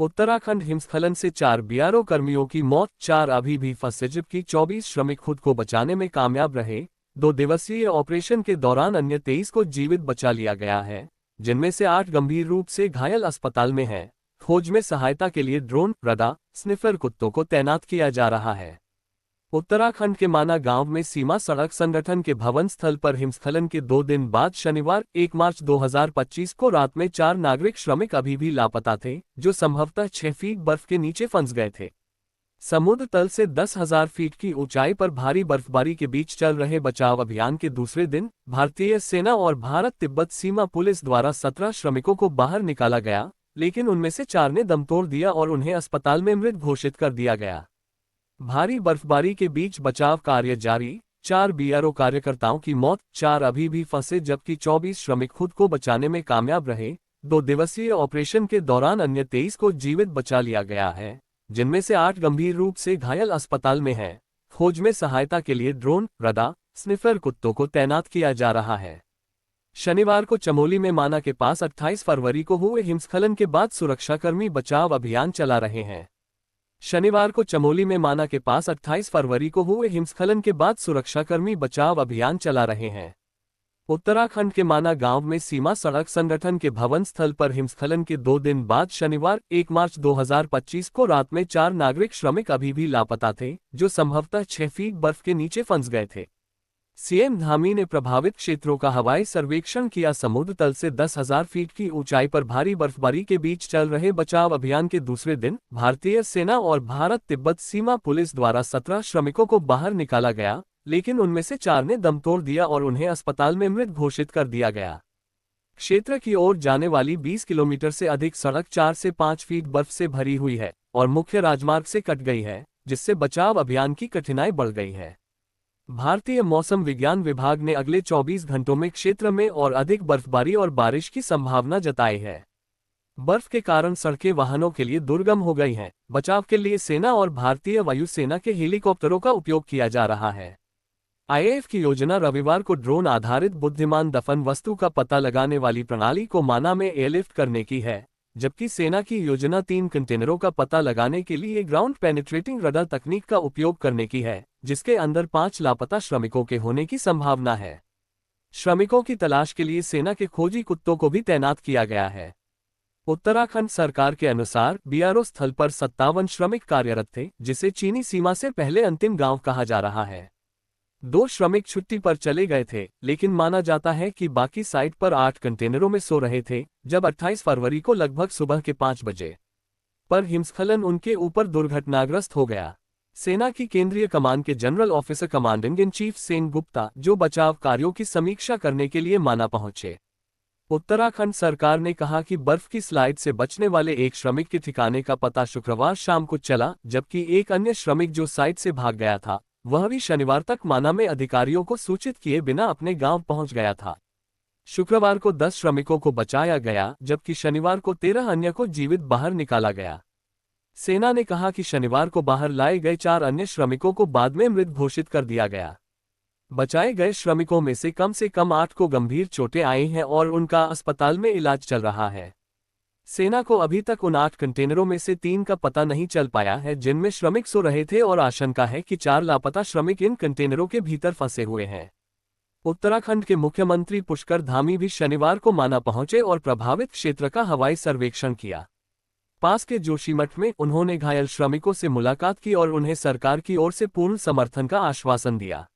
उत्तराखंड हिमस्खलन से 4 बीआरओ कर्मियों की मौत, 4 अभी भी फंसे जबकि 24 श्रमिक खुद को बचाने में कामयाब रहे। 2 दिवसीय ऑपरेशन के दौरान अन्य 23 को जीवित बचा लिया गया है, जिनमें से 8 गंभीर रूप से घायल अस्पताल में हैं। खोज में सहायता के लिए ड्रोन, रडार, स्निफर कुत्तों को तैनात किया जा रहा है। उत्तराखंड के माना गांव में सीमा सड़क संगठन के भवन स्थल पर हिमस्खलन के 2 दिन बाद शनिवार 1 मार्च 2025 को रात में 4 नागरिक श्रमिक अभी भी लापता थे, जो संभवतः 6 फीट बर्फ के नीचे फंस गए थे। समुद्र तल से 10,000 फीट की ऊंचाई पर भारी बर्फबारी के बीच चल रहे बचाव अभियान के दूसरे दिन भारतीय सेना और भारत तिब्बत सीमा पुलिस द्वारा 17 श्रमिकों को बाहर निकाला गया, लेकिन उनमें से 4 ने दम तोड़ दिया और उन्हें अस्पताल में मृत घोषित कर दिया गया। भारी बर्फबारी के बीच बचाव कार्य जारी, 4 बीआरओ कार्यकर्ताओं की मौत, 4 अभी भी फंसे जबकि 24 श्रमिक खुद को बचाने में कामयाब रहे। 2 दिवसीय ऑपरेशन के दौरान अन्य 23 को जीवित बचा लिया गया है, जिनमें से 8 गंभीर रूप से घायल अस्पताल में हैं। खोज में सहायता के लिए ड्रोन, रडार, स्निफर कुत्तों को तैनात किया जा रहा है। शनिवार को चमोली में माना के पास 28 फरवरी को हुए हिमस्खलन के बाद सुरक्षाकर्मी बचाव अभियान चला रहे हैं। शनिवार को चमोली में माना के पास 28 फरवरी को हुए हिमस्खलन के बाद सुरक्षाकर्मी बचाव अभियान चला रहे हैं। उत्तराखंड के माना गांव में सीमा सड़क संगठन के भवन स्थल पर हिमस्खलन के 2 दिन बाद शनिवार 1 मार्च 2025 को रात में 4 नागरिक श्रमिक अभी भी लापता थे, जो संभवतः 6 फीट बर्फ के नीचे फंस गए थे। सीएम धामी ने प्रभावित क्षेत्रों का हवाई सर्वेक्षण किया। समुद्र तल से 10,000 फीट की ऊंचाई पर भारी बर्फबारी के बीच चल रहे बचाव अभियान के दूसरे दिन भारतीय सेना और भारत तिब्बत सीमा पुलिस द्वारा 17 श्रमिकों को बाहर निकाला गया, लेकिन उनमें से 4 ने दम तोड़ दिया और उन्हें अस्पताल में मृत घोषित कर दिया गया। क्षेत्र की ओर जाने वाली 20 किलोमीटर से अधिक सड़क 4 से 5 फीट बर्फ से भरी हुई है और मुख्य राजमार्ग से कट गई है, जिससे बचाव अभियान की कठिनाई बढ़ गई है। भारतीय मौसम विज्ञान विभाग ने अगले 24 घंटों में क्षेत्र में और अधिक बर्फबारी और बारिश की संभावना जताई है। बर्फ के कारण सड़कें वाहनों के लिए दुर्गम हो गई हैं। बचाव के लिए सेना और भारतीय वायुसेना के हेलीकॉप्टरों का उपयोग किया जा रहा है। आईएएफ की योजना रविवार को ड्रोन आधारित बुद्धिमान दफन वस्तु का पता लगाने वाली प्रणाली को माना में एयरलिफ्ट करने की है, जबकि सेना की योजना 3 कंटेनरों का पता लगाने के लिए ग्राउंड पेनिट्रेटिंग रडार तकनीक का उपयोग करने की है, जिसके अंदर 5 लापता श्रमिकों के होने की संभावना है। श्रमिकों की तलाश के लिए सेना के खोजी कुत्तों को भी तैनात किया गया है। उत्तराखंड सरकार के अनुसार बीआरओ स्थल पर 57 श्रमिक कार्यरत थे, जिसे चीनी सीमा से पहले अंतिम गांव कहा जा रहा है। 2 श्रमिक छुट्टी पर चले गए थे, लेकिन माना जाता है कि बाकी साइट पर 8 कंटेनरों में सो रहे थे, जब 28 फरवरी को लगभग सुबह के 5 बजे पर हिमस्खलन उनके ऊपर दुर्घटनाग्रस्त हो गया। सेना की केंद्रीय कमान के general officer commanding in chief Sen Gupta, जो बचाव कार्यों की समीक्षा करने के लिए माना पहुंचे। उत्तराखंड सरकार ने कहा कि बर्फ की स्लाइड से बचने वाले एक श्रमिक के ठिकाने का पता शुक्रवार शाम को चला, जबकि एक अन्य श्रमिक जो साइट से भाग गया था, वह भी शनिवार तक माना में अधिकारियों को सूचित किए बिना अपने गांव पहुंच गया था। शुक्रवार को 10 श्रमिकों को बचाया गया, जबकि शनिवार को 13 अन्य को जीवित बाहर निकाला गया। सेना ने कहा कि शनिवार को बाहर लाए गए 4 अन्य श्रमिकों को बाद में मृत घोषित कर दिया गया। बचाए गए श्रमिकों में से कम 8 को गंभीर चोटें आई हैं और उनका अस्पताल में इलाज चल रहा है। सेना को अभी तक उन 8 कंटेनरों में से 3 का पता नहीं चल पाया है, जिनमें श्रमिक सो रहे थे, और आशंका है कि 4 लापता श्रमिक इन कंटेनरों के भीतर फंसे हुए हैं। उत्तराखंड के मुख्यमंत्री पुष्कर धामी भी शनिवार को माना पहुंचे और प्रभावित क्षेत्र का हवाई सर्वेक्षण किया। पास के जोशीमठ में उन्होंने घायल श्रमिकों से मुलाकात की और उन्हें सरकार की ओर से पूर्ण समर्थन का आश्वासन दिया।